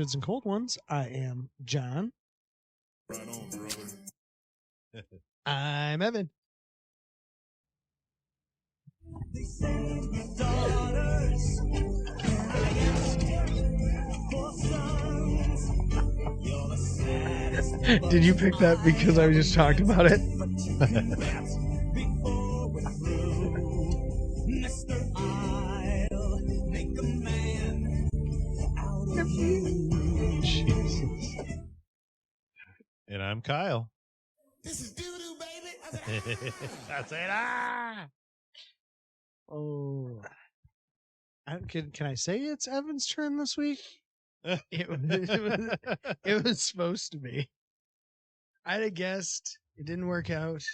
Cryptids and Cold Ones. I am John. Right on, brother. I'm Evan. They say daughters, I ask for sons. You're the saddest. Did you pick that because I just talked about it? Before we're through, Mister, I'll make a man out of you. Jesus. And I'm Kyle. This is doo-doo, baby. I said, ah! Oh, can I say it's Evan's turn this week? It was supposed to be. I had a guest. It didn't work out.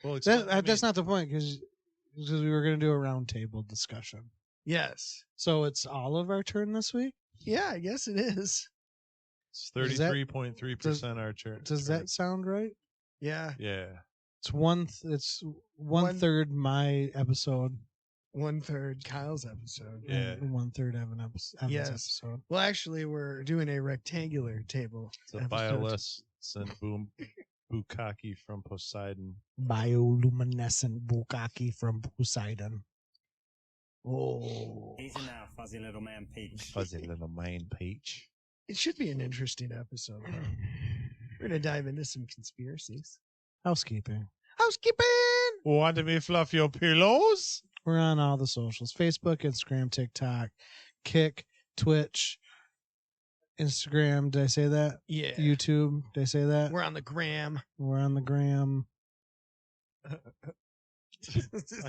Well, That's not the point because we were going to do a roundtable discussion. Yes. So it's all of our turn this week? Yeah, I guess it is. It's 33.3% our turn. Does that sound right? Yeah. Yeah. It's one third my episode. 1/3 Kyle's episode. Yeah. And 1/3 Evan's Yes. episode. Well, actually, we're doing a rectangular table. It's a episode. bioluminescent bukkake from Poseidon. Bioluminescent bukkake from Poseidon. Oh. Easy now, fuzzy little man Peach. Fuzzy little man Peach. It should be an interesting episode. Huh? We're going to dive into some conspiracies. Housekeeping. Housekeeping! Want me fluff your pillows? We're on all the socials. Facebook, Instagram, TikTok, Kick, Twitch, Instagram. Did I say that? Yeah. YouTube. Did I say that? We're on the gram. We're on the gram. I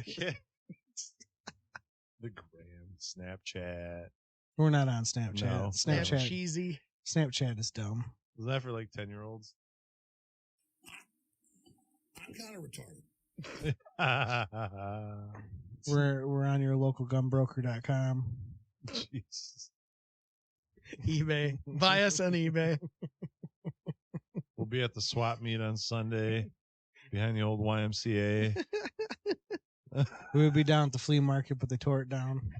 can't. The gram, Snapchat. We're not on Snapchat. No. Snapchat. Cheesy. Snapchat is dumb. Is that for like 10-year-olds? I'm kind of retarded. We're on your local gunbroker.com. Jesus. eBay. Buy us on eBay. We'll be at the swap meet on Sunday behind the old YMCA. We would be down at the flea market, but they tore it down.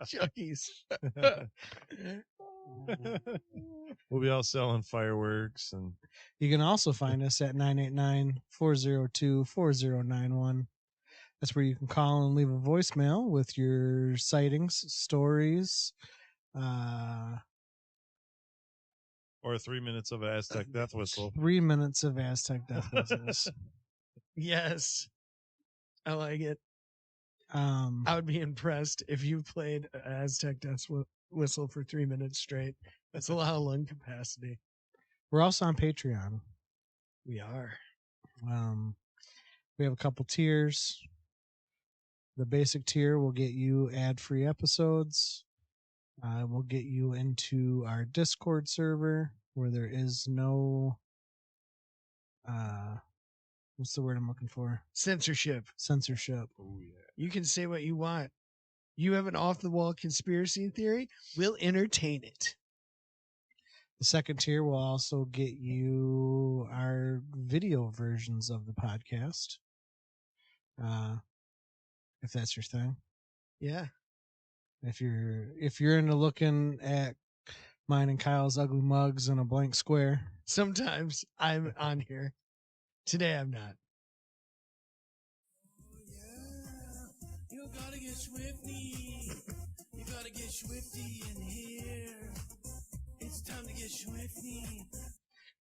Chucky's. We'll be out selling fireworks and You can also find us at 989-402-4091. That's where you can call and leave a voicemail with your sightings, stories, or 3 minutes of Aztec death whistle. 3 minutes of Aztec death whistles. Yes. I like it. I I would be impressed if you played Aztec Death Whistle for 3 minutes straight. That's a lot of lung capacity. We're also on Patreon. We are. We have a couple tiers. The basic tier will get you ad-free episodes. We'll get you into our Discord server where there is no what's the word I'm looking for? Censorship. Censorship. Oh, yeah. You can say what you want. You have an off-the-wall conspiracy theory, we'll entertain it. The second tier will also get you our video versions of the podcast. If that's your thing. Yeah. If you're into looking at mine and Kyle's ugly mugs in a blank square. Sometimes I'm on here. Today I'm not. You gotta get swifty. You gotta get swifty in here. It's time to get swifty.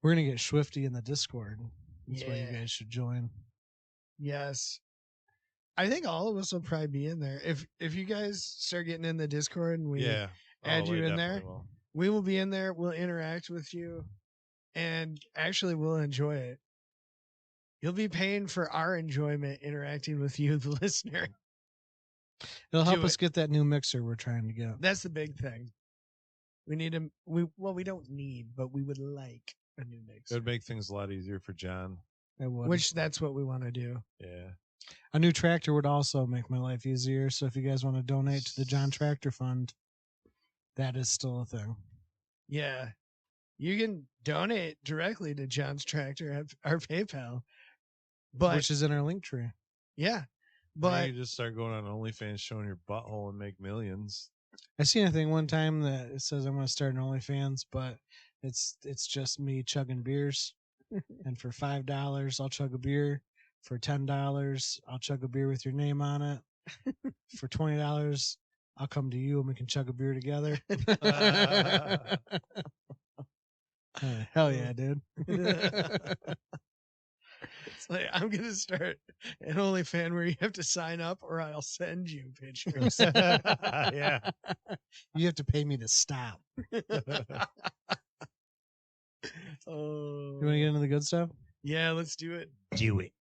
We're gonna get swifty in the Discord. That's why you Yeah. guys should join. Yes. I think all of us will probably be in there. If you guys start getting in the Discord and we Yeah. add we you in there, definitely will. we will be in there. We'll interact with you. And actually, we'll enjoy it. You'll be paying for our enjoyment interacting with you, the listener. It'll help Do us get that new mixer we're trying to get. That's the big thing. We need a we don't need, but we would like a new It mixer. would make things a lot easier for John. It would. Which that's what we want to do. Yeah. A new tractor would also make my life easier. So if you guys want to donate to the John Tractor Fund, that is still a thing. Yeah. You can donate directly to John's Tractor at our PayPal. But Which is in our link tree. yeah. But But you just start going on OnlyFans showing your butthole and make millions. I seen a thing one time that it says I'm going to start an OnlyFans, but it's just me chugging beers, and for $5 I'll chug a beer. For $10 I'll chug a beer with your name on it. For $20 I'll come to you and we can chug a beer together. Hell yeah, dude. It's like, I'm going to start an OnlyFans where you have to sign up or I'll send you pictures. Yeah. You have to pay me to stop. Oh, You want to get into the good stuff? yeah, let's do it. Do it.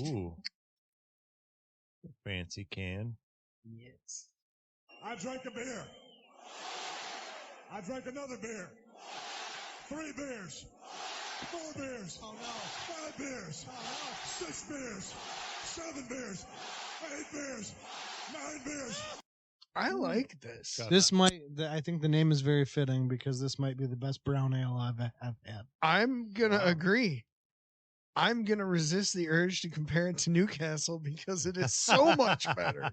Ooh. Fancy can. Yes. I drank a beer. I drank another beer. 3 beers. 4 beers. Oh no. 5 beers. Oh no. 6 beers. 7 beers. 8 beers. 9 beers. I like this. God. This might, I think the name is very fitting because this might be the best brown ale I've had. I'm going to Wow. agree. I'm going to resist the urge to compare it to Newcastle because it is so much better.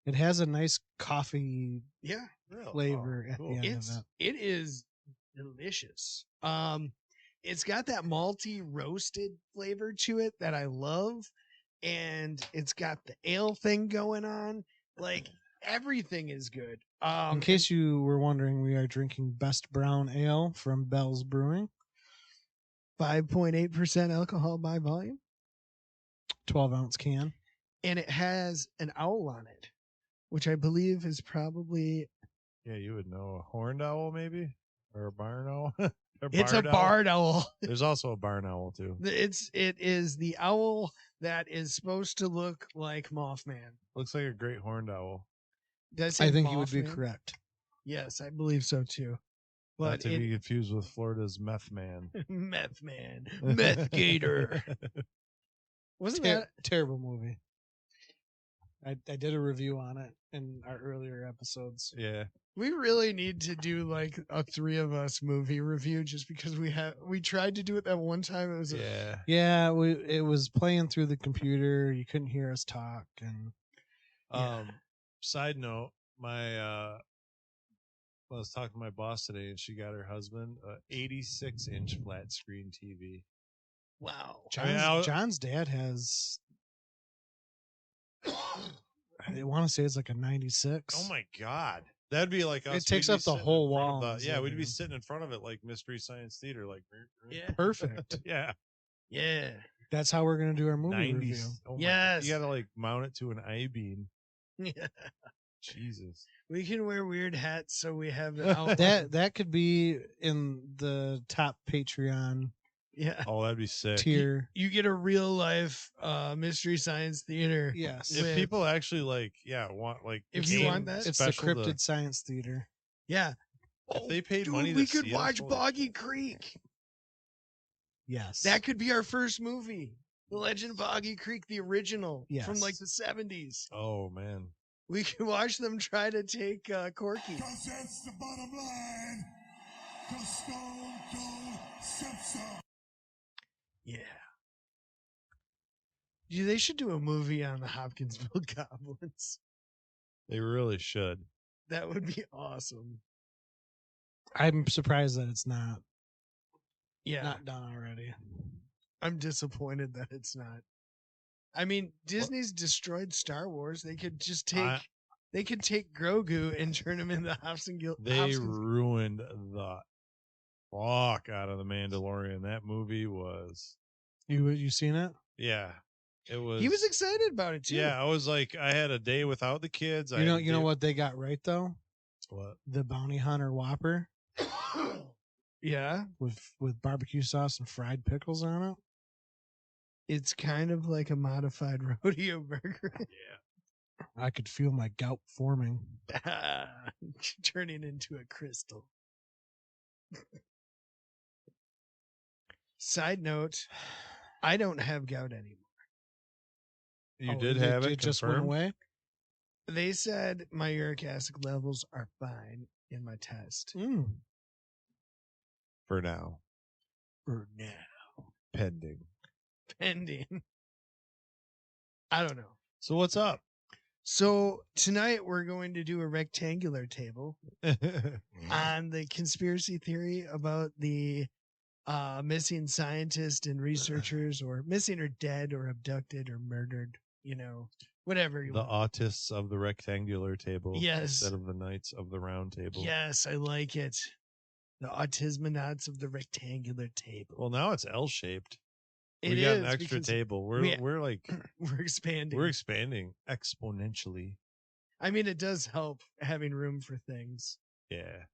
It has a nice coffee Yeah. Real? flavor Oh, at cool. the end of it. It is delicious. It's got that malty roasted flavor to it that I love, and it's got the ale thing going on. Like everything is good. In case you were wondering, we are drinking Best Brown Ale from Bell's Brewing, 5.8% alcohol by volume, 12-ounce can. and it has an owl on it, which I believe is probably Yeah, you would know. A horned owl, maybe? Or a barn owl? it's a barred owl. There's also a barn owl, too. It is the owl that is supposed to look like Mothman. Looks like a great horned owl. Did I say I think you would be Mothman? correct. Yes, I believe so too. Not But to be confused with Florida's meth man. Meth Man, Meth Gator. Wasn't that? Terrible movie. I did a review on it in our earlier episodes. Yeah. We really need to do like a 3 of us movie review just because we tried to do it that one time. It was Yeah. Yeah, it was playing through the computer. You couldn't hear us talk, and Yeah. Side note, I was talking to my boss today, and she got her husband a 86-inch flat screen TV. wow. John's dad has. I want to say it's like a 96. Oh my god, that'd be like us. It takes We'd be up the sitting in whole front of wall. yeah, we'd be sitting in front of it like Mystery Science Theater, like Yeah. Perfect. yeah, Yeah. That's how we're gonna do our movie 90s. review. Oh my Yes. God. You gotta like mount it to an I-beam. Yeah. Jesus. We can wear weird hats so we have the outline. That could be in the top Patreon Yeah. Oh, that'd be sick. tier. You get a real life Mystery Science Theater. Yes, If with- people actually like, want like, If game you want that, it's the special to- Cryptid Science Theater. Yeah. If they paid Dude, money, we to could see us, watch holy Boggy shit. Creek. Yes, That could be our first movie. The Legend of Boggy Creek, the original from like Yes. the 70s. Oh man. We could watch them try to take Corky. Cause that's the bottom line. Cause Stone Cold Simpson. Yeah. Yeah, they should do a movie on the Hopkinsville Goblins. They really should. That would be awesome. I'm surprised that it's not Yeah. done already. I'm disappointed that it's not. I mean, Disney's destroyed Star Wars. They could just take they could take Grogu and turn him into They ruined the fuck out of the Mandalorian. That movie was, You seen it? yeah, it was. He was excited about it too. Yeah, I was like, I had a day without the kids. You know what they got right though? What? The Bounty Hunter Whopper Yeah. with barbecue sauce and fried pickles on it. It's kind of like a modified rodeo burger. Yeah. I could feel my gout forming. Turning into a crystal. Side note, I don't have gout anymore. You Oh, did have it. It just went confirmed? away. They said my uric acid levels are fine in my test. For now, For now. pending. Pending. I don't know. So what's up? So tonight we're going to do a rectangular table on the conspiracy theory about the missing scientists and researchers, or missing or dead or abducted or murdered, whatever you The want. autists of the rectangular table Yes. instead of the knights of the round table. Yes, I like it. The autismonauts of the rectangular table. Well, now it's L-shaped. It We got an is, extra because table. We're we- we're like we're expanding. we're expanding exponentially. I mean, it does help having room for things. Yeah.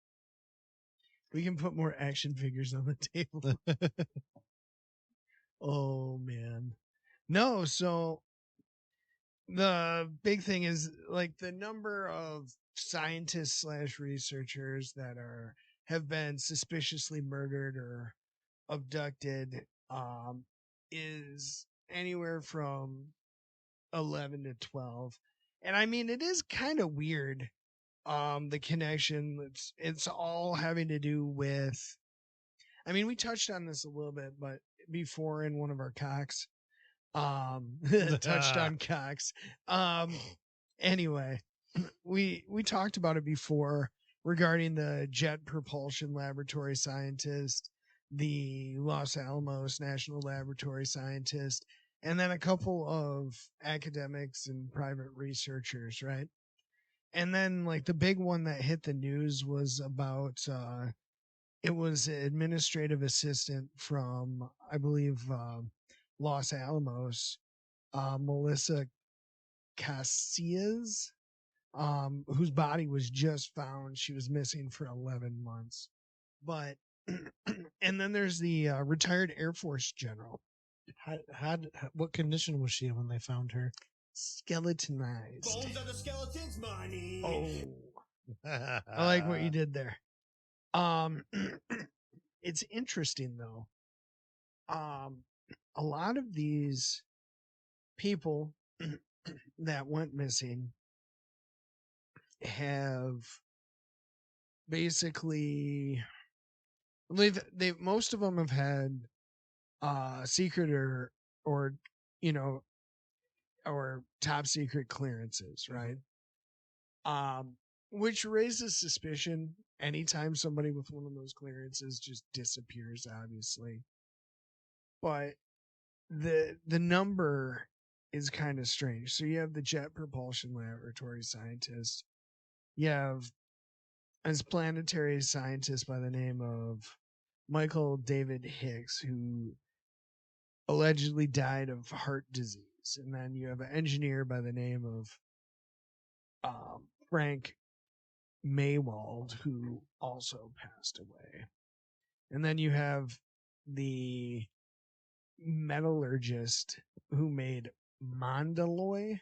We can put more action figures on the table. Oh man. No, so the big thing is like the number of scientists / researchers that have been suspiciously murdered or abducted is anywhere from 11 to 12. And I mean, it is kind of weird. The connection, it's all having to do with, I mean, we touched on this a little bit, but before in one of our cocks, touched on cocks. Anyway, we talked about it before regarding the Jet Propulsion Laboratory scientist, the Los Alamos National Laboratory scientist, and then a couple of academics and private researchers, right? And then like the big one that hit the news was about it was an administrative assistant from, I believe, Los Alamos, Melissa Casillas, whose body was just found. She was missing for 11 months. But, and then there's the retired Air Force general. What condition was she in when they found her? Skeletonized. Bones of the skeletons, money. Oh, I like what you did there. It's interesting though. A lot of these people that went missing have basically they most of them have had secret or or top secret clearances, right? Which raises suspicion anytime somebody with one of those clearances just disappears, obviously. But the number is kind of strange. So you have the Jet Propulsion Laboratory scientist. You have a planetary scientist by the name of Michael David Hicks, who allegedly died of heart disease. And then you have an engineer by the name of Frank Maywald, who also passed away. And then you have the metallurgist who made Mondaloy,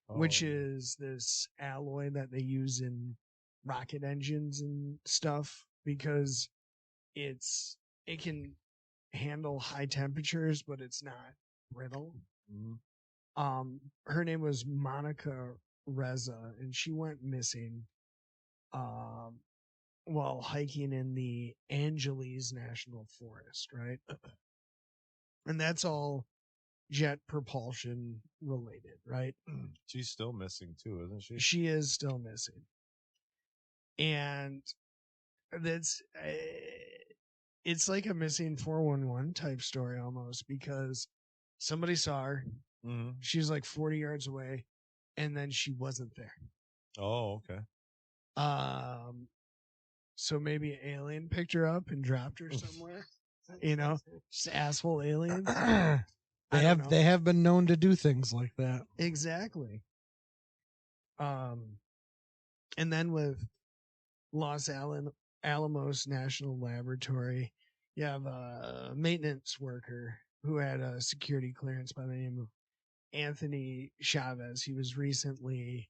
which is this alloy that they use in rocket engines and stuff because it can handle high temperatures, but it's not brittle. Mhm. Her name was Monica Reza, and she went missing while hiking in the Angeles National Forest, right? And that's all jet propulsion related, right? She's still missing too, isn't she? She is still missing. And that's it's like a missing 411 type story almost, because somebody saw her. Mm-hmm. She was like 40 yards away, and then she wasn't there. Oh, okay. So maybe an alien picked her up and dropped her somewhere. Just asshole aliens. They have been known to do things like that. Exactly. And then with Los Alamos National Laboratory, you have a maintenance worker who had a security clearance by the name of Anthony Chavez. He was recently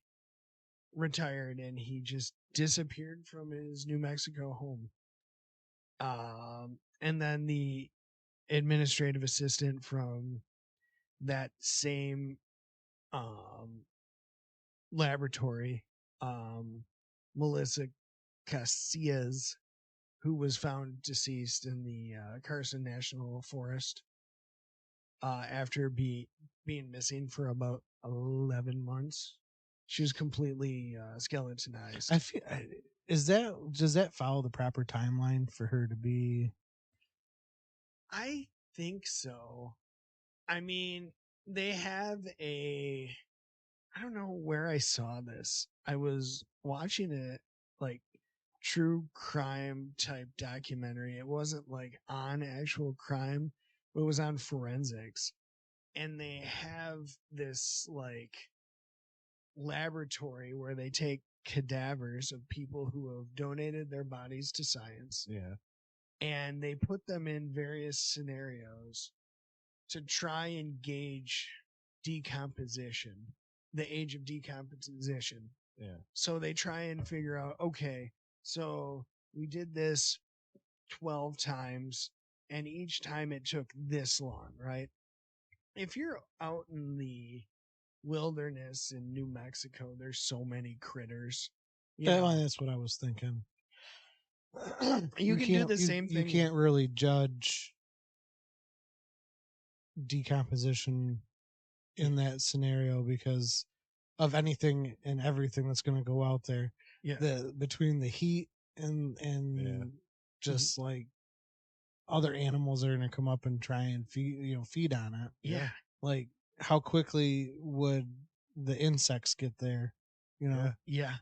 retired and he just disappeared from his New Mexico home. And then the administrative assistant from that same laboratory, Melissa Casillas, who was found deceased in the Carson National Forest after being missing for about 11 months. She was completely skeletonized. I feel does that follow the proper timeline for her to be? I think so. I mean, they have I don't know where I saw this. I was watching it like true crime type documentary. It wasn't like on actual crime, but it was on forensics. And they have this like laboratory where they take cadavers of people who have donated their bodies to science Yeah. and they put them in various scenarios to try and gauge decomposition, the age of decomposition. Yeah. So they try and figure out, okay, so we did this 12 times and each time it took this long, right? If you're out in the wilderness in New Mexico, there's so many critters. You know, That's what I was thinking. you can do the same thing. You can't really judge decomposition in that scenario because of anything and everything that's going to go out there. Yeah. Between the heat and just like other animals are going to come up and try and feed on it. Yeah. Like how quickly would the insects get there? You know? Yeah.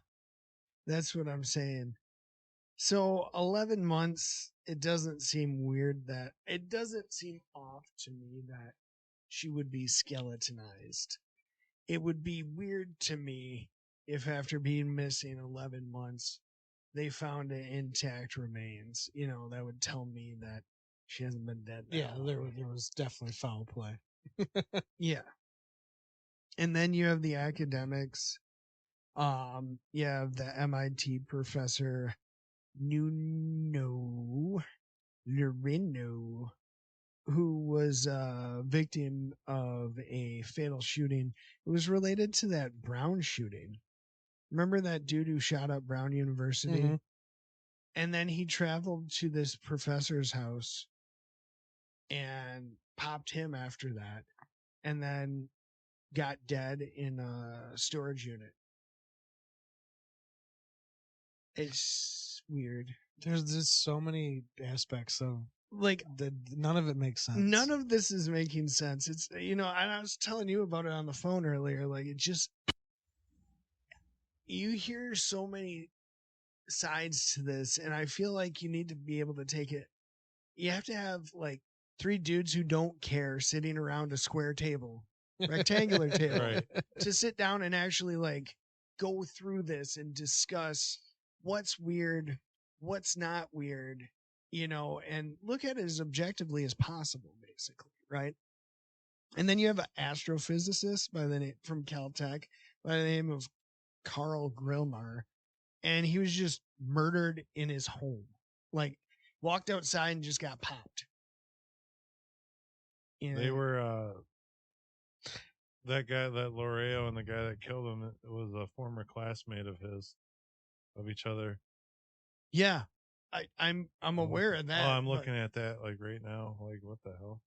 That's what I'm saying. So 11 months, it doesn't seem weird that it doesn't seem off to me that she would be skeletonized. It would be weird to me if after being missing 11 months, they found intact remains. You know, that would tell me that she hasn't been dead. Yeah, there was definitely foul play. Yeah. And then you have the academics. You have the MIT professor Nuno Lorino, who was a victim of a fatal shooting. It was related to that Brown shooting. Remember that dude who shot up Brown University? Mhm. And then he traveled to this professor's house and popped him after that, and then got dead in a storage unit. It's weird. There's just so many aspects of Like, none of it makes sense. none of this is making sense. It's, and I was telling you about it on the phone earlier. Like, it just, you hear so many sides to this, and I feel like you need to be able to take it. You have to have like 3 dudes who don't care sitting around a square table, rectangular table, Right. to sit down and actually like go through this and discuss what's weird, what's not weird, and look at it as objectively as possible, basically, right? And then you have an astrophysicist from Caltech by the name of Carl Grillmar, and he was just murdered in his home. Like, walked outside and just got popped. They were that guy, that Loreo, and the guy that killed him was a former classmate of each other. Yeah, I'm aware of that. Oh, I'm but- looking at that like right now. Like, what the hell?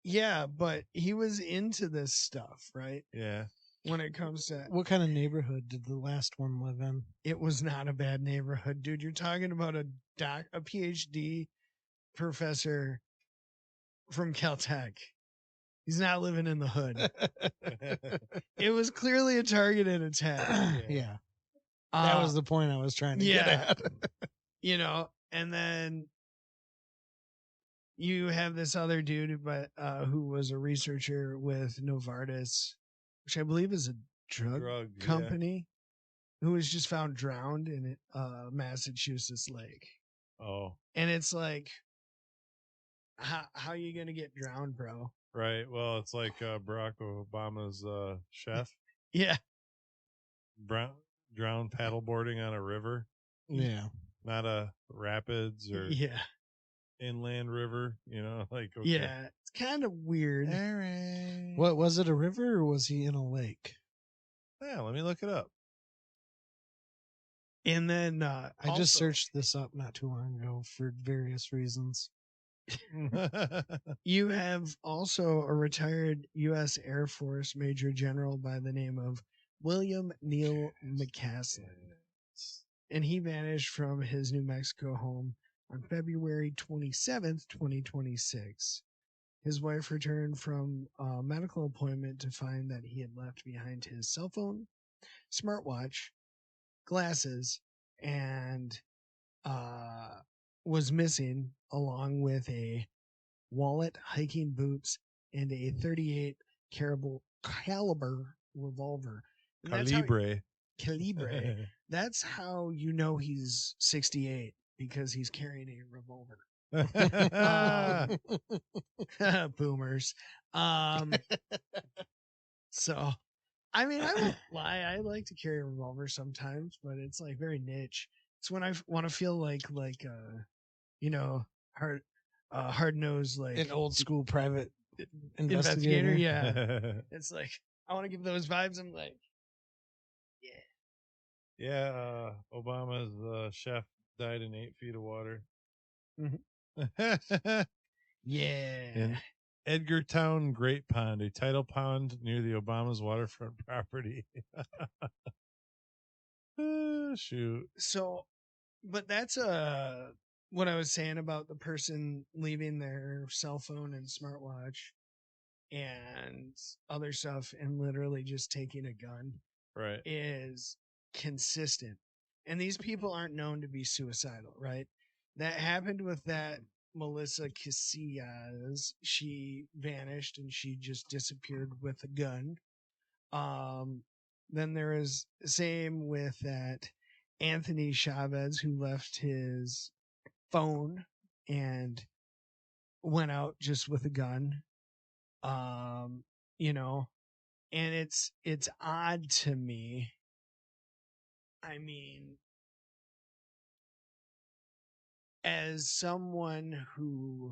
Yeah, but he was into this stuff, right? Yeah. When it comes to, What kind of neighborhood did the last one live in? it was not a bad neighborhood, dude. You're talking about a PhD professor from Caltech. He's not living in the hood. It was clearly a targeted attack. Yeah. That Uh, was the point I was trying to get yeah. at. And then you have this other dude, who was a researcher with Novartis, which I believe is a drug Drug company, who was just found drowned in a Massachusetts lake. Yeah. Oh, And it's like, how you gonna get drowned, bro? right. Well, it's like Barack Obama's chef Yeah, drowned paddleboarding on a river, Yeah. not a rapids or yeah, inland river. Like, okay. yeah. It's kind of weird. What was it, a river or was he in a lake? Yeah, let me look it up. And then I just searched this up not too long ago for various reasons. You have also a retired U.S. Air Force Major General by the name of William Neal McCaslin. And he vanished from his New Mexico home on February 27th, 2026. His wife returned from a medical appointment to find that he had left behind his cell phone, smartwatch, glasses, and was missing, along with a wallet, hiking boots, and a 38 caliber revolver. And that's how- Calibre. Calibre. That's how you know he's 68, because he's carrying a revolver. Boomers. So, I mean, I won't lie. I like to carry a revolver sometimes, but it's like very niche. It's when I want to feel like you know, hard nosed, like An old school private investigator. investigator. Yeah, it's like I want to give those vibes. I'm like, Yeah, Obama's chef died in 8 feet of water. yeah. In Edgartown Great Pond, a tidal pond near the Obama's waterfront property. Shoot. So, but that's what I was saying about the person leaving their cell phone and smartwatch and other stuff and literally just taking a gun Right. is consistent. And these people aren't known to be suicidal, right? That happened with that Melissa Casillas. She vanished and she just disappeared with a gun. Then there is same with that Anthony Chavez, who left his phone and went out just with a gun. You know, and it's odd to me. I mean, as someone who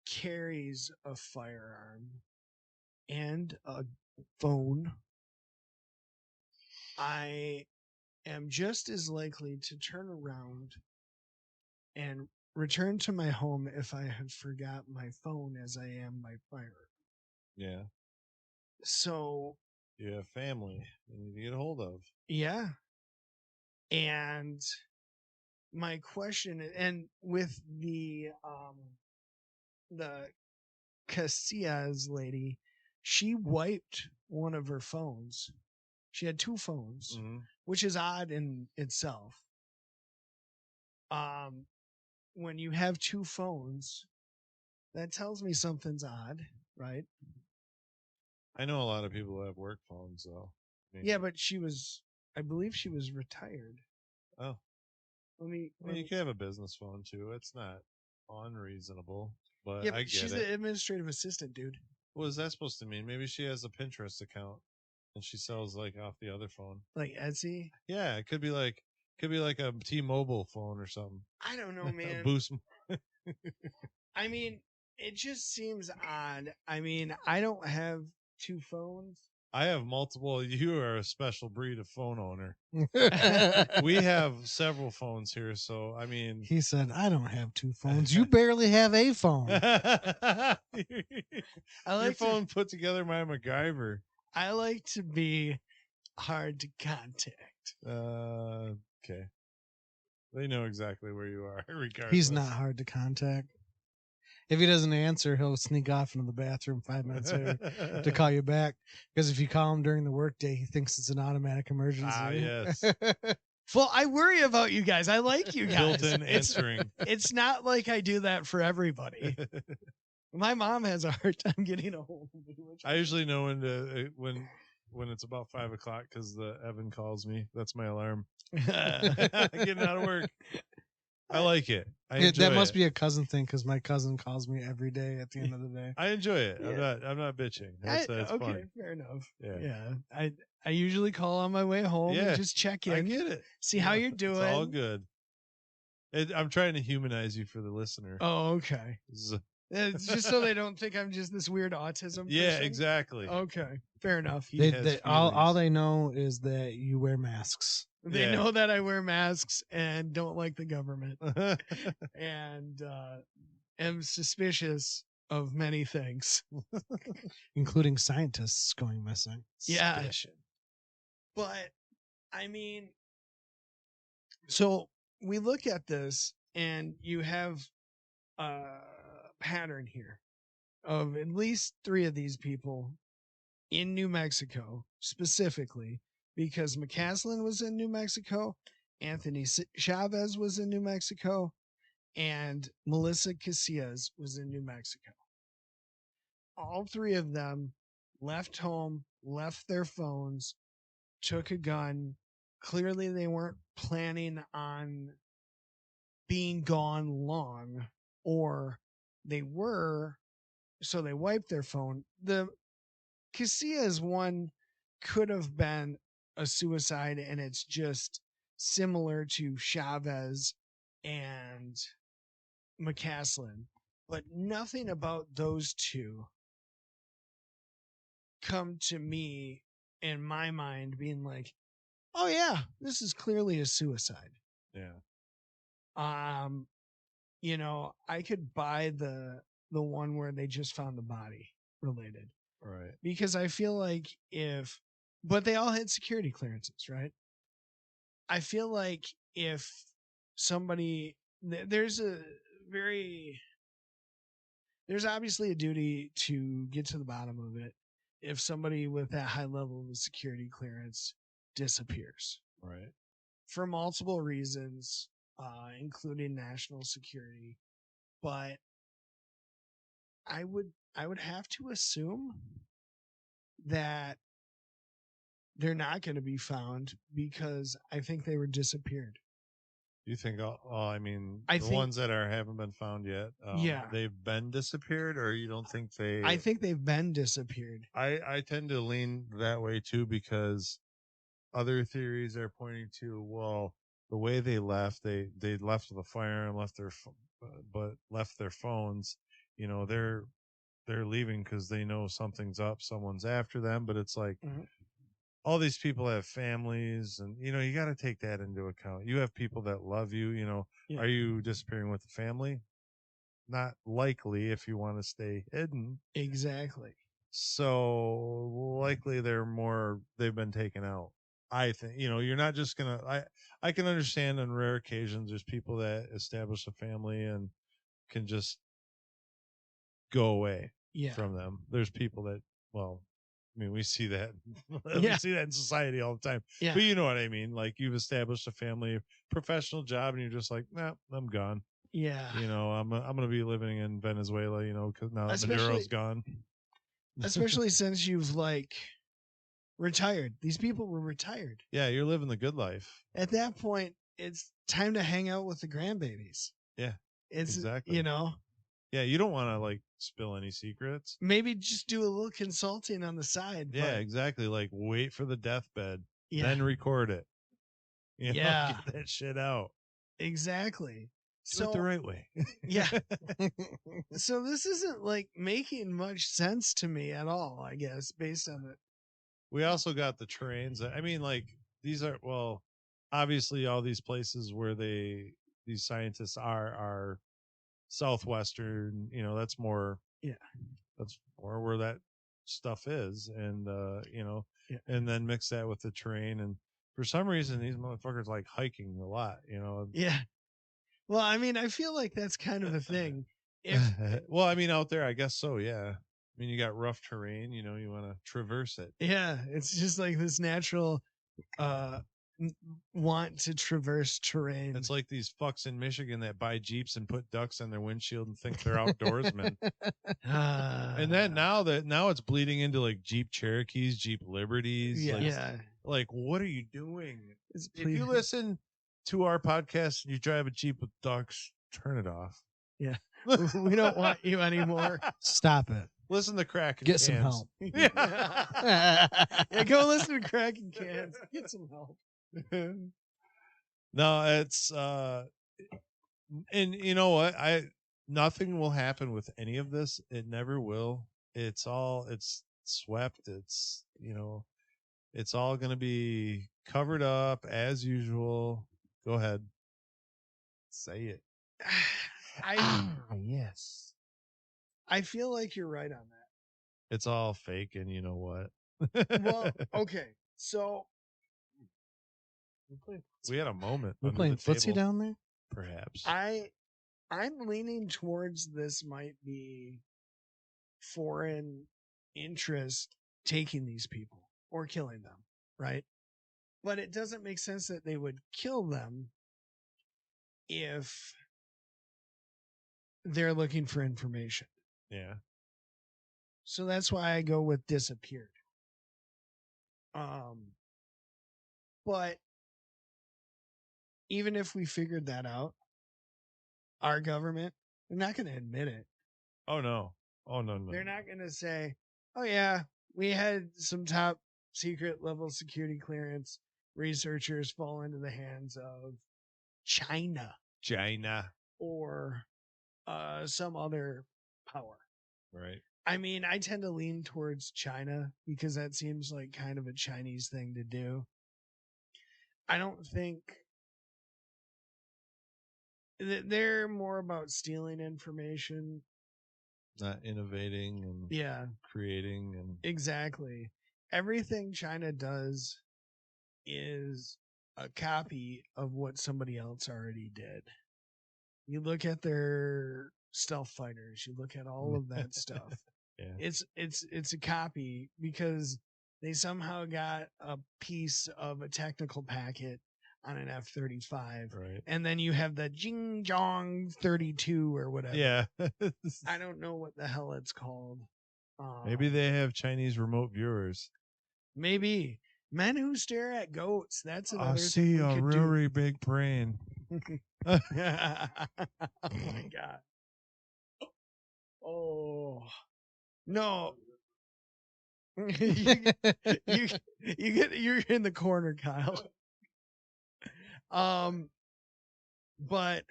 carries a firearm and a phone, I am just as likely to turn around and return to my home if I have forgot my phone as I am my firearm. Yeah. So, You have family you need to get a hold of. yeah. And my question, and with the Casillas lady, she wiped one of her phones. She had 2 phones, which is odd in itself. When you have 2 phones, that tells me something's odd, right? I know a lot of people who have work phones, though. I mean, Yeah, but I believe she was retired. Oh. Let me. Well, you can have a business phone, too. It's not unreasonable, but Yeah, I but get she's it. the administrative assistant, dude. What is that supposed to mean? Maybe she has a Pinterest account and she sells like off the other phone. Like Etsy? Yeah, it could be like a T-Mobile phone or something. I don't know, man. A Boost. I mean, it just seems odd. I mean, I don't have 2 phones. I have multiple. You are a special breed of phone owner. We have several phones here, so I mean, He said, I don't have 2 phones. You barely have a phone. Your phone put together by MacGyver. I like to be hard to contact. Okay. They know exactly where you are, regardless. He's not hard to contact. If he doesn't answer, he'll sneak off into the bathroom 5 minutes later to call you back. Because if you call him during the workday, he thinks it's an automatic emergency. Ah, yes. Well, I worry about you guys. I like you guys. Built-in answering. It's not like I do that for everybody. My mom has a hard time getting a hold of me. I usually know when it's about 5 o'clock because the Evan calls me. That's my alarm. Getting out of work. I like it. That must be a cousin thing because my cousin calls me every day at the end of the day. I enjoy it. Yeah. I'm not bitching. That's okay, fun. fair enough. Yeah. I usually call on my way home and just check in. I get it. See how you're doing. It's all good. I'm trying to humanize you for the listener. Oh, okay. It's just so they don't think I'm just this weird autism. Yeah, person? exactly. Okay, fair enough. He has all feelings. they know is that you wear masks. They Yeah. know that I wear masks and don't like the government, and am suspicious of many things. Including scientists going missing. Yeah. Suspicion. But I mean, so we look at this, and you have a pattern here of at least 3 of these people in New Mexico, specifically because McCaslin was in New Mexico, Anthony Chavez was in New Mexico, and Melissa Casillas was in New Mexico. All 3 of them left home, left their phones, took a gun. Clearly, they weren't planning on being gone long, or they were, so they wiped their phone. The Casillas one could have been a suicide, and it's just similar to Chavez and McCaslin, but nothing about those 2 come to me in my mind being like, oh yeah, this is clearly a suicide. Yeah. You know, I could buy the one where they just found the body related, Right. because I feel like but they all had security clearances, right? I feel like if somebody, there's obviously a duty to get to the bottom of it if somebody with that high level of security clearance disappears Right. for multiple reasons, including national security. But I would have to assume that they're not going to be found, because I think they were disappeared. You think? I mean, I the think- ones that haven't been found yet. Yeah. they've been disappeared, or you don't think they? I think they've been disappeared. I tend to lean that way too, because other theories are pointing to, well, the way they left, they left with a fire and left left their phones. You know, they're leaving because they know something's up, someone's after them. But it's like, Mhm. all these people have families, and you know, you got to take that into account. You have people that love you. You know, Yeah. Are you disappearing with the family? Not likely if you want to stay hidden. Exactly. So likely they've been taken out. I think, you know, you're not just gonna. I can understand on rare occasions there's people that establish a family and can just go away Yeah. from them. There's people that, well, I mean, we see that. We Yeah. see that in society all the time. Yeah. But you know what I mean? Like, you've established a family, professional job, and you're just like, nah, I'm gone. Yeah. You know, I'm gonna be living in Venezuela. You know, because now that Especially- Maduro's gone. Especially since you've retired. These people were retired. Yeah, you're living the good life. At that point, it's time to hang out with the grandbabies. Yeah, It's exactly. you know, Yeah, you don't want to like spill any secrets. maybe just do a little consulting on the side. Yeah, but exactly. Like, wait for the deathbed, yeah, then record it. You know, Yeah. get that shit out. exactly. Do it the right way. Yeah. So this isn't making much sense to me at all, I guess, based on it. We also got the trains. I mean, like, these are, well, obviously all these places where these scientists are southwestern, you know, that's more, Yeah. that's more where that stuff is. And, you know, Yeah. and then mix that with the terrain. And for some reason, these motherfuckers like hiking a lot, you know. Yeah. Well, I mean, I feel like that's kind of a thing. If Well, I mean, out there, I guess so. Yeah. I mean, you got rough terrain, you know, you want to traverse it. yeah, it's just like this natural want to traverse terrain. It's like these fucks in Michigan that buy Jeeps and put ducks on their windshield and think they're outdoorsmen. And then now it's bleeding into like Jeep Cherokees, Jeep Liberties. yeah, Like, yeah. like, what are you doing? It's If you listen to our podcast and you drive a Jeep with ducks, turn it off. we don't want you anymore. Stop it. Listen to Crack and Get some Cans. help. Yeah, go listen to Cracking Cans. Get some help. No, it's and you know what? nothing will happen with any of this. It never will. It's swept. It's, it's all going to be covered up as usual. Go ahead. Say it. Yes. I feel like you're right on that. It's all fake, and you know what? Well, okay. So we had a moment. We're under playing the footsie table, down there. perhaps. I'm leaning towards this might be foreign interest taking these people or killing them, right? But it doesn't make sense that they would kill them if they're looking for information. Yeah. So that's why I go with disappeared. But even if we figured that out, our government, they're not going to admit it. Oh no. Oh no. They're not going to say, "Oh yeah, we had some top secret level security clearance researchers fall into the hands of China China. or some other power." Right. I mean, I tend to lean towards China because that seems like kind of a Chinese thing to do. I don't think they're more about stealing information. Not innovating and Yeah, creating and exactly. Everything China does is a copy of what somebody else already did. You look at their stealth fighters, you look at all of that stuff. yeah. It's a copy because they somehow got a piece of a technical packet on an F-35, Right. and then you have the Jing Jong 32 or whatever. Yeah. I don't know what the hell it's called. Maybe they have Chinese remote viewers. Maybe men who stare at goats. That's another. I see thing we a could do. very big brain. Oh my god. Oh no. You're in the corner, Kyle. But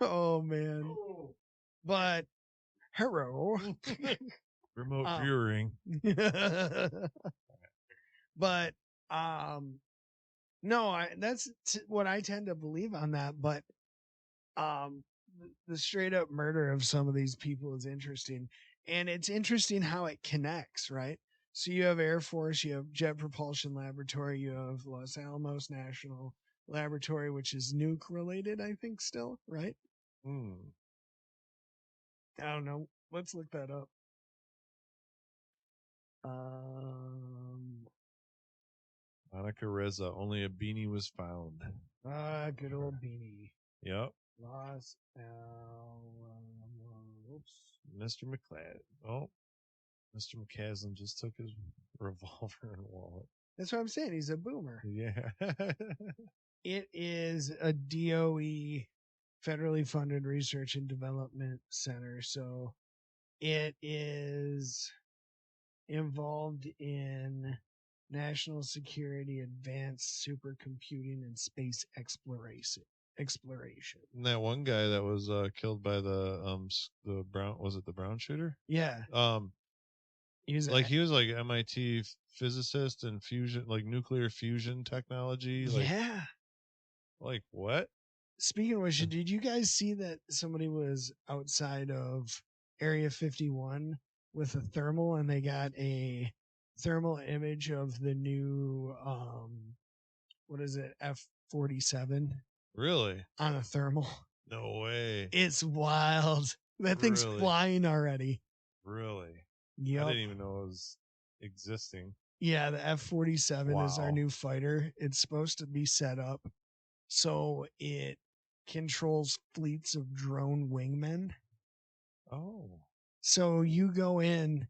oh man. But hello. Remote viewing. But no, that's what I tend to believe on that. But the straight up murder of some of these people is interesting, and it's interesting how it connects, right? So you have Air Force, you have Jet Propulsion Laboratory, you have Los Alamos National Laboratory, which is nuke related, I think, still, right? Hmm. I don't know. Let's look that up. Monica Reza, only a beanie was found. Good old beanie. Yep. Los Alamos. Mr. Mr. McCaslin just took his revolver and wallet. That's what I'm saying. He's a boomer. Yeah. It is a DOE federally funded research and development center. So it is involved in national security, advanced supercomputing, and space exploration. And that one guy that was killed by the brown, was it the brown shooter? Yeah. He was like MIT physicist and fusion, like nuclear fusion technology. Yeah. Like what? Speaking of which, did you guys see that somebody was outside of Area 51 with a thermal, and they got a thermal image of the new what is it, F-47? Really? On a thermal. No way. It's wild. That thing's Really? flying already. Really? Yep. I didn't even know it was existing. Yeah, the F-47 is our Wow. new fighter. It's supposed to be set up so it controls fleets of drone wingmen. Oh. So you go in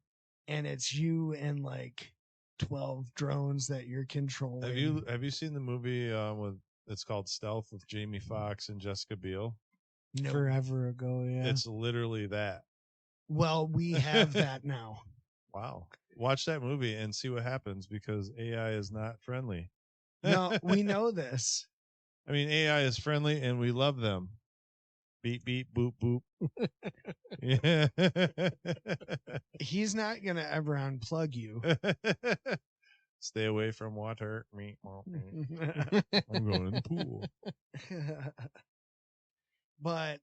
and it's you and like 12 drones that you're controlling. Have you seen the movie it's called Stealth with Jamie Foxx and Jessica Biel? No. Forever ago, yeah. It's literally that. Well, we have that now. Wow. Watch that movie and see what happens, because AI is not friendly. No, we know this. I mean, AI is friendly and we love them. Beep, beep, boop, boop. Yeah. He's not gonna ever unplug you. Stay away from water. Me. I'm going in the pool. But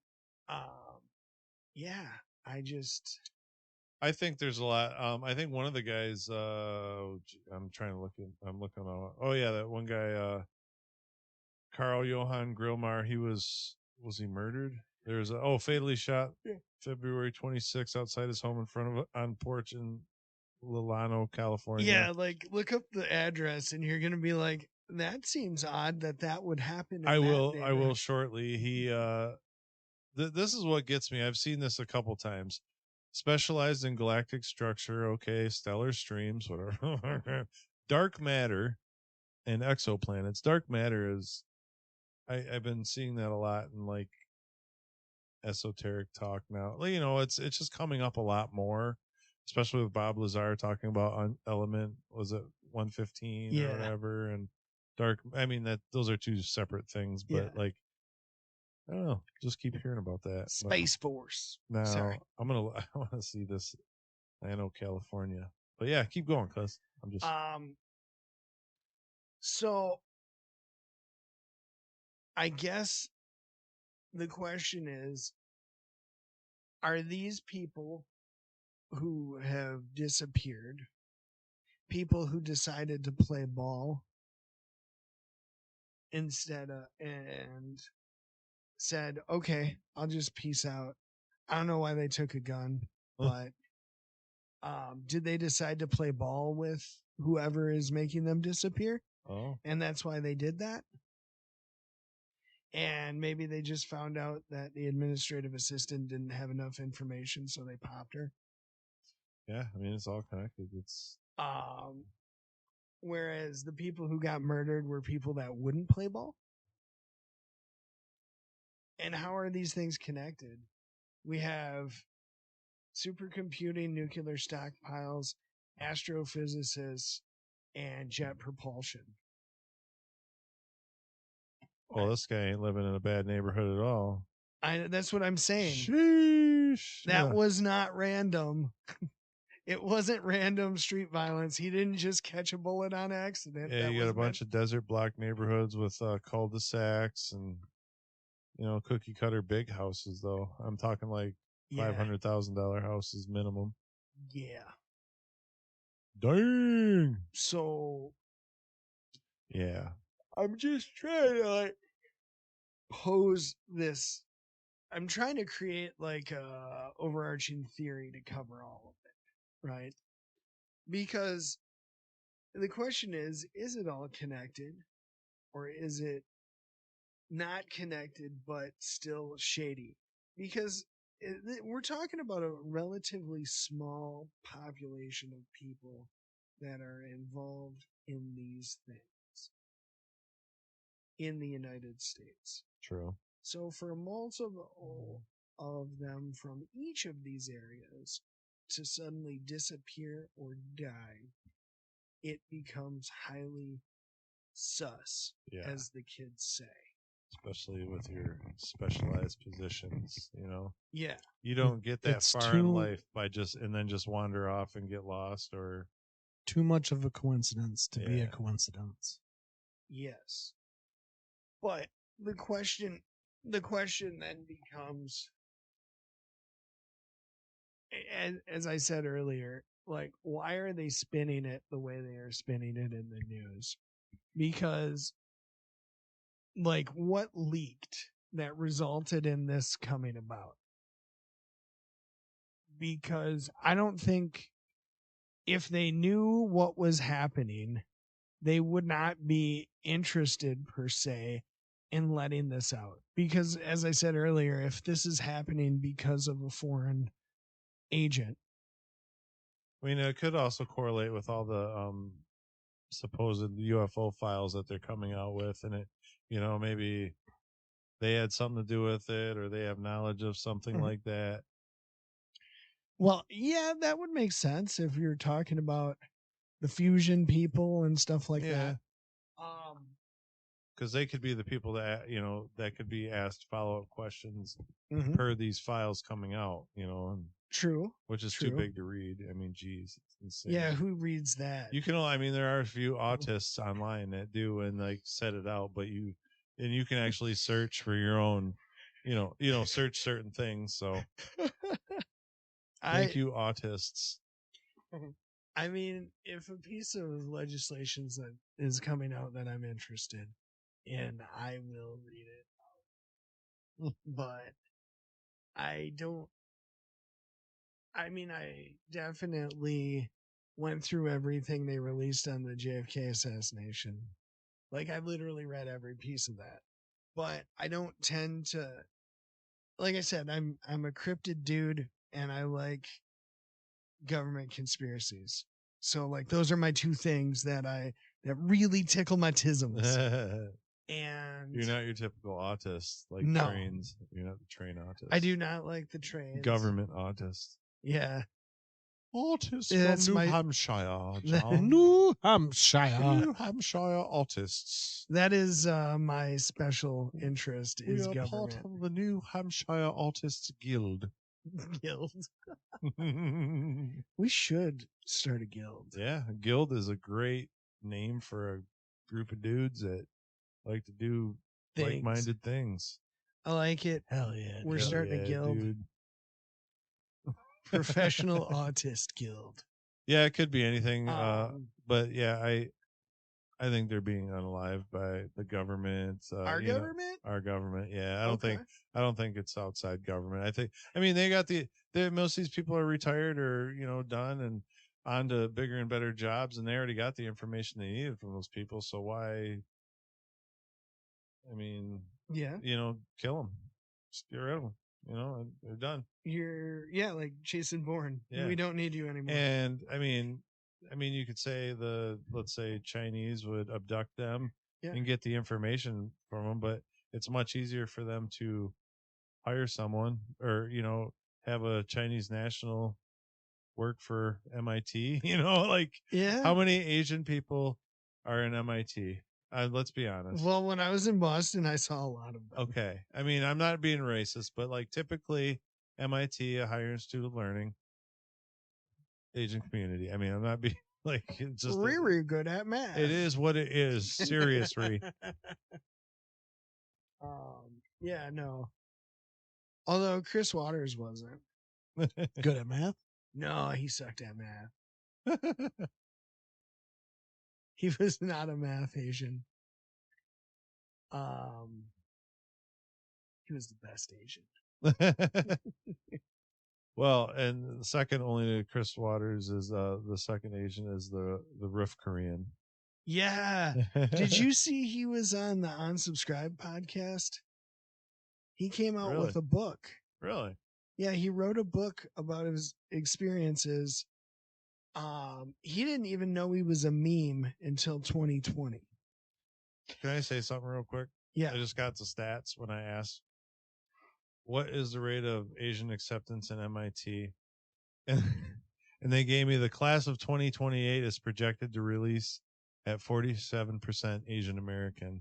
yeah, I think there's a lot. I think one of the guys. I'm trying to look. I'm looking on. Oh yeah, that one guy. Carl Johan Grillmar. Was he murdered? There's fatally shot February 26th outside his home in front of on porch in Lilano, California. yeah, like look up the address and you're gonna be like, that seems odd that would happen. I will shortly. He this is what gets me. I've seen this a couple times. Specialized in galactic structure, okay, stellar streams, whatever. Dark matter and exoplanets. Dark matter is I've been seeing that a lot in like esoteric talk now. Like, it's just coming up a lot more, especially with Bob Lazar talking about element, was it 115 or whatever, and dark. I mean, those are two separate things, but like, I don't know, just keep hearing about that. Space Force. Now Sorry. I want to see this. I know California, but yeah, keep going, cuz I'm just so I guess the question is, are these people who have disappeared people who decided to play ball instead of and said, okay, I'll just peace out? I don't know why they took a gun, but did they decide to play ball with whoever is making them disappear? Oh. And that's why they did that? And maybe they just found out that the administrative assistant didn't have enough information, so they popped her. Yeah, I mean, it's all connected. It's whereas the people who got murdered were people that wouldn't play ball. And how are these things connected? We have supercomputing, nuclear stockpiles, astrophysicists, and jet propulsion. Well, this guy ain't living in a bad neighborhood at all. That's what I'm saying. Sheesh. That was not random. It wasn't random street violence. He didn't just catch a bullet on accident. Yeah, you got a bunch of desert block neighborhoods with cul-de-sacs and, cookie cutter big houses, though. I'm talking like $500,000 houses minimum. Yeah. Dang. So. Yeah. I'm just trying to pose this. I'm trying to create like a overarching theory to cover all of it, right? Because the question is it all connected, or is it not connected but still shady? Because we're talking about a relatively small population of people that are involved in these things in the United States. True. So for multiple of them from each of these areas to suddenly disappear or die, it becomes highly sus, as the kids say. Especially with your specialized positions, Yeah. You don't get that far in life by just wander off and get lost, or too much of a coincidence to be a coincidence. Yes. But the question then becomes, as I said earlier, like, why are they spinning it the way they are spinning it in the news? Because, like, what leaked that resulted in this coming about? Because I don't think if they knew what was happening, they would not be interested per se in letting this out. Because as I said earlier, if this is happening because of a foreign agent, I mean, it could also correlate with all the supposed UFO files that they're coming out with, and it, maybe they had something to do with it, or they have knowledge of something like that. Well, yeah, that would make sense if you're talking about the fusion people and stuff like that. because they could be the people that that could be asked follow-up questions Mhm. per these files coming out, and True. which is too True. big to read. I mean, geez, it's insane. Yeah, who reads that? You can. I mean, there are a few autists online that do and like set it out, but you can actually search for your own, search certain things. So thank you, autists. I mean, if a piece of legislation that is coming out that I'm interested in, I will read it. But I don't. I mean, I definitely went through everything they released on the JFK assassination. Like, I literally read every piece of that. But I don't tend to. Like I said, I'm a cryptid dude, and I like government conspiracies. So like those are my two things that really tickle my tisms. And You're not your typical autist like No. trains. You're not the train autist. I do not like the trains. Government autist. Yeah. Autists That's from New my- Hampshire, John. New Hampshire. New Hampshire autists. That is my special interest We is are part government. of the New Hampshire Autists Guild. Guild. We should start a guild. Yeah, a guild is a great name for a group of dudes that like to do Things. like-minded things. I like it. Hell yeah. We're Hell starting a yeah, guild. dude. Professional Autist Guild. Yeah, it could be anything. Um, But yeah, I think they're being unalived by the government. our government? Our government. Yeah, Okay. I don't think it's outside government. I mean, they got most of these people are retired or done and on to bigger and better jobs, and they already got the information they needed from those people. So why? I mean, Yeah. kill them, just get rid of them. And they're done. You're like Jason Bourne. Yeah. We don't need you anymore. And I mean, you could say let's say Chinese would abduct them Yeah. and get the information from them, but it's much easier for them to hire someone or, have a Chinese national work for MIT, like Yeah. how many Asian people are in MIT? Let's be honest. Well, when I was in Boston, I saw a lot of them. Okay. I mean, I'm not being racist, but like typically MIT, a higher institute of learning, Asian community. I mean, I'm not being like it's just Really good at math. it is what it is. Seriously. Yeah, no. Although Chris Waters wasn't. Good at math. No, he sucked at math. He was not a math Asian. He was the best Asian. Well, and second only to Chris Waters is the second Asian is the Roof Korean. Yeah. Did you see he was on the Unsubscribe podcast? He came out Really? with a book. Really? Yeah, he wrote a book about his experiences. He didn't even know he was a meme until 2020. Can I say something real quick? Yeah. I just got the stats when I asked, what is the rate of Asian acceptance in MIT? And they gave me the class of 2028 is projected to release at 47% Asian American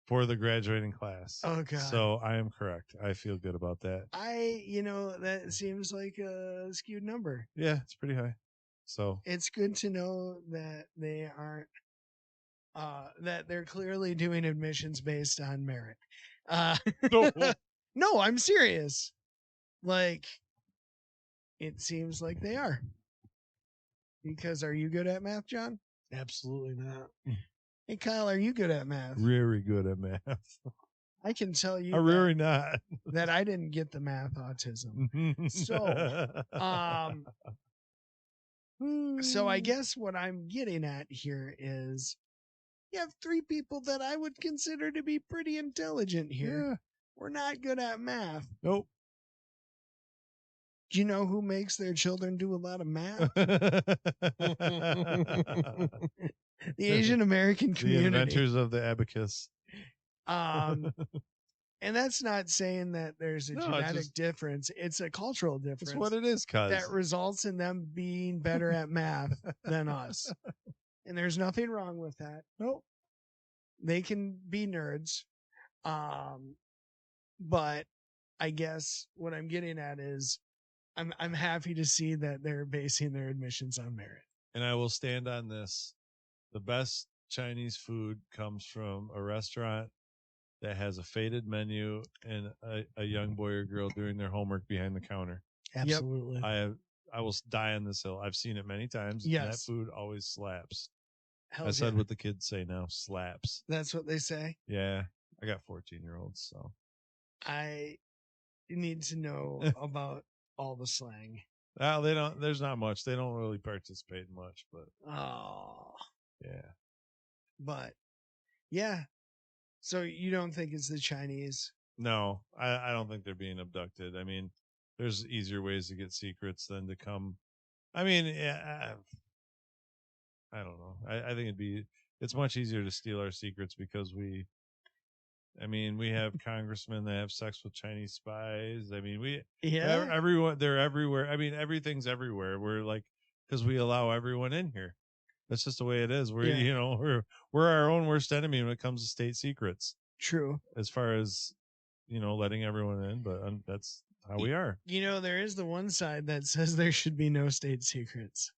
for the graduating class. Oh, God. So I am correct. I feel good about that. That seems like a skewed number. Yeah, it's pretty high. So It's good to know that they aren't, that they're clearly doing admissions based on merit. No, I'm serious. Like, it seems like they are. Because are you good at math, John? Absolutely not. Hey, Kyle, are you good at math? very good at math. I can tell you I'm really not. that I didn't get the math autism. So I guess what I'm getting at here is you have three people that I would consider to be pretty intelligent here. Yeah. We're not good at math. Nope. Do you know who makes their children do a lot of math? The Asian American The community. inventors of the abacus. And that's not saying that there's a No, it's genetic just- difference. It's a cultural That's difference what it is, cuz. that results in them being better at math than us. And there's nothing wrong with that. Nope. they can be nerds. But I guess what I'm getting at is I'm happy to see that they're basing their admissions on merit. And I will stand on this. The best Chinese food comes from a restaurant that has a faded menu and a young boy or girl doing their homework behind the counter. Absolutely. I will die on this hill. I've seen it many times. And that Yes. food always slaps. Hell I said yeah. what the kids say now, slaps. That's what they say. Yeah, I got 14-year-olds, so I need to know about all the slang. well, they don't. There's not much. They don't really participate in much, but Oh, yeah. but yeah. So you don't think it's the Chinese? No, I don't think they're being abducted. I mean, there's easier ways to get secrets than to come. I mean, yeah, I don't know. I think it's much easier to steal our secrets because we have congressmen that have sex with Chinese spies. I mean, Yeah. everyone, they're everywhere. I mean, everything's everywhere. We're like, because we allow everyone in here. That's just the way it is. We're, Yeah. we're our own worst enemy when it comes to state secrets, True. as far as, letting everyone in, but that's how we are. There is the one side that says there should be no state secrets.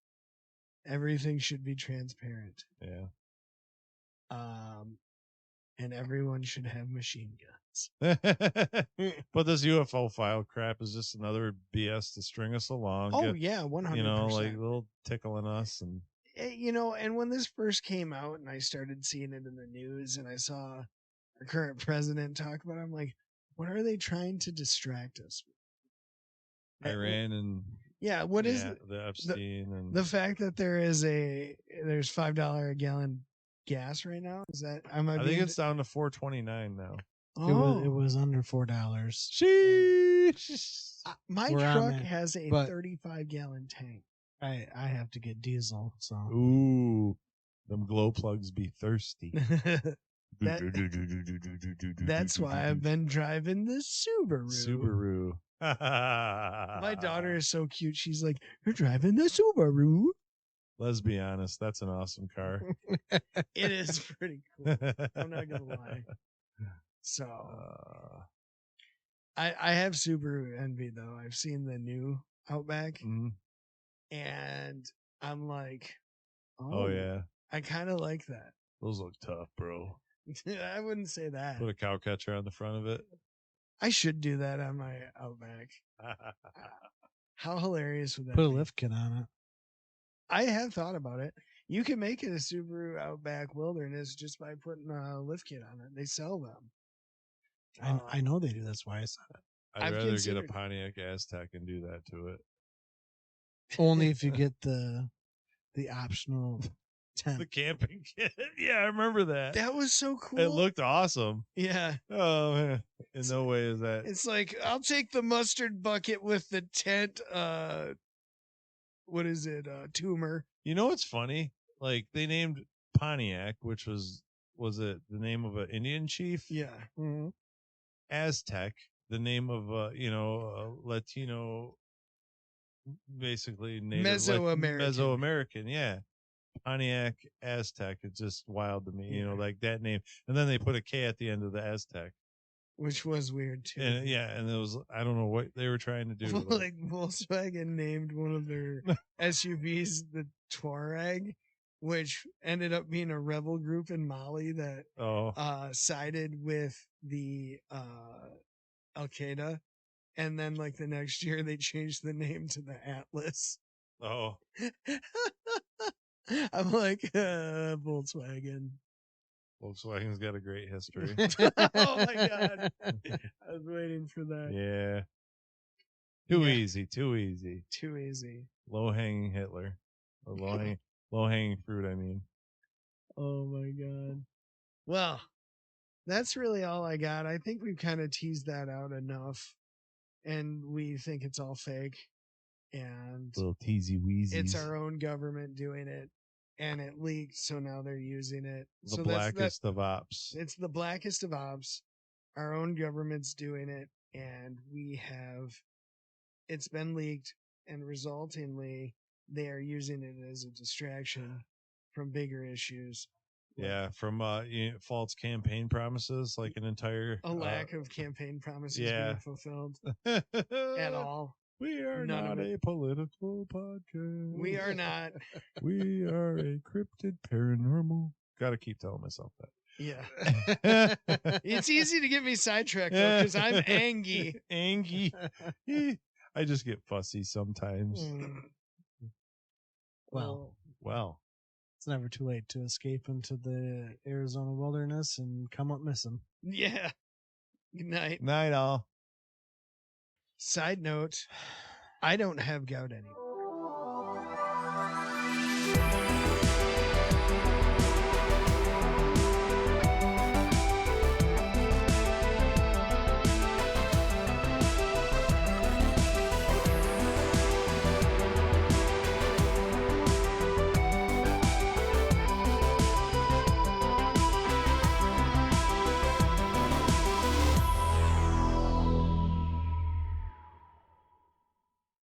Everything should be transparent. Yeah. And everyone should have machine guns. But this UFO file crap is just another BS to string us along. Oh yeah, 100%. Like a little tickling us and and when this first came out and I started seeing it in the news and I saw our current president talk about it, I'm like, what are they trying to distract us with? Iran and what is the Epstein and the fact that there's $5 a gallon gas right now? Is that I think it's down to $4.29 now. It was under $4. Sheesh. My We're on truck that, has a but- 35-gallon tank. I have to get diesel, so Ooh, them glow plugs be thirsty. That's why I've been driving the Subaru. My daughter is so cute. She's like, "You're driving the Subaru." Let's be honest, that's an awesome car. It is pretty cool. I'm not gonna lie. So I have Subaru envy though. I've seen the new Outback, and I'm like, oh yeah, I kind of like that. those look tough, bro. I wouldn't say that. Put a cow catcher on the front of it. I should do that on my Outback. How hilarious would that put a be? lift kit on it. I have thought about it. You can make it a Subaru Outback Wilderness just by putting a lift kit on it. They sell them. I know they do. That's why I said it. I'd I've rather get a considered- Pontiac Aztec and do that to it. Only if you get the optional tent. The camping kit. Yeah, I remember that. That was so cool. It looked awesome. Yeah. Oh man. In no way is that. It's like, I'll take the mustard bucket with the tent. What is it? Tumor. You know what's funny? Like they named Pontiac, which was it the name of an Indian chief? Yeah. Mhm. Aztec, the name of a Latino, basically native Mesoamerican. Mesoamerican, yeah. Pontiac Aztec. It's just wild to me, like that name. And then they put a K at the end of the Aztec. Which was weird too. And and it was, I don't know what they were trying to do. Like Volkswagen named one of their SUVs the Touareg, which ended up being a rebel group in Mali that sided with the Al Qaeda, and then like the next year they changed the name to the Atlas. Oh, I'm like Volkswagen. Volkswagen's got a great history. Oh my god! I was waiting for that. Yeah. Too easy. Too easy. Too easy. Low hanging Hitler. Or low hanging fruit, I mean. Oh my god. Well, that's really all I got. I think we've kind of teased that out enough. And we think it's all fake. And Little teasy weezy. it's our own government doing it. And it leaked, so now they're using it. The So blackest of ops. it's the blackest of ops. Our own government's doing it, and it's been leaked, and resultingly, they are using it as a distraction from bigger issues, Yeah, from false campaign promises, like an entire A lack of campaign promises yeah. being fulfilled at all. We are None of not it. a political podcast. We are not. We are a cryptid paranormal. Got to keep telling myself that. Yeah. It's easy to get me sidetracked though, because I'm angry. Angie. I just get fussy sometimes. Mm. Well, Well, it's never too late to escape into the Arizona wilderness and come up missing. Yeah. Good night. night all. Side note, I don't have gout anymore.